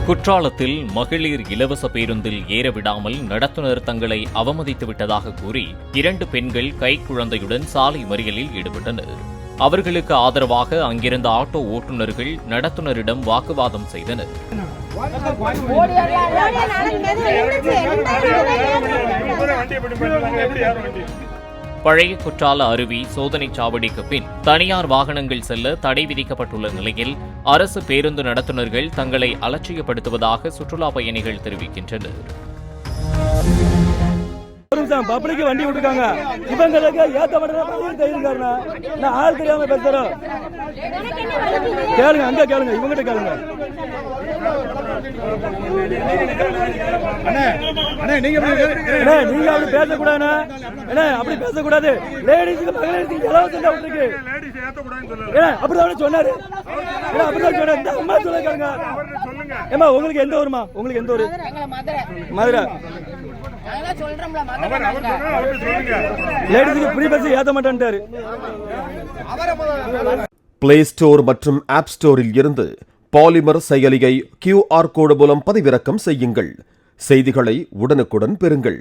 குற்றாலத்தில் மகளிர் இலவச பேருந்தில் ஏற விடாமல் நடத்துனர் தங்களை அவமதித்து விட்டதாக கூறி 2 பெண்கள் கைக்குழந்தையுடன் சாலை மறியலில் ஈடுபட்டனர். அவர்களுக்கு ஆதரவாக அங்கிருந்த ஆட்டோ ஓட்டுநர்கள் நடத்துனரிடம் வாக்குவாதம் செய்தனர். பழைய குற்றால அருவி சோதனைச் சாவடிக்கு பின் தனியார் வாகனங்கள் செல்ல தடை விதிக்கப்பட்டுள்ள நிலையில் அரசு பேருந்து நடத்துனர்கள் தங்களை அலட்சியப்படுத்துவதாக சுற்றுலா பயணிகள் தெரிவிக்கின்றனர். பப்ளிக்கு வண்டி விட்டுருக்காங்க, இவங்களுக்கு ஏத்த மாட்டேன் ஆள் தெரியாம பேசுறோம். கேளுங்க, அங்க கேளுங்க, இவங்கிட்ட கேளுங்க. நீங்க அப்படி பேசக்கூடாது, அப்படி பேசக்கூடாது. லேடிஸுக்கு மகளிருக்கு இலவசம் விட்டுருக்கு அப்படிதான் சொன்னாரு. அப்படிதான் சொன்னாரு. இந்த அம்மா சொல்ல கேளுங்க. ஏமா உங்களுக்கு எந்த ஊருமா? உங்களுக்கு எந்த ஊரு? மதுரை. பிளே ஸ்டோர் மற்றும் ஆப் ஸ்டோரில் இருந்து பாலிமர் செயலியை QR கோடு மூலம் பதிவிறக்கம் செய்யுங்கள். செய்திகளை உடனுக்குடன் பெறுங்கள்.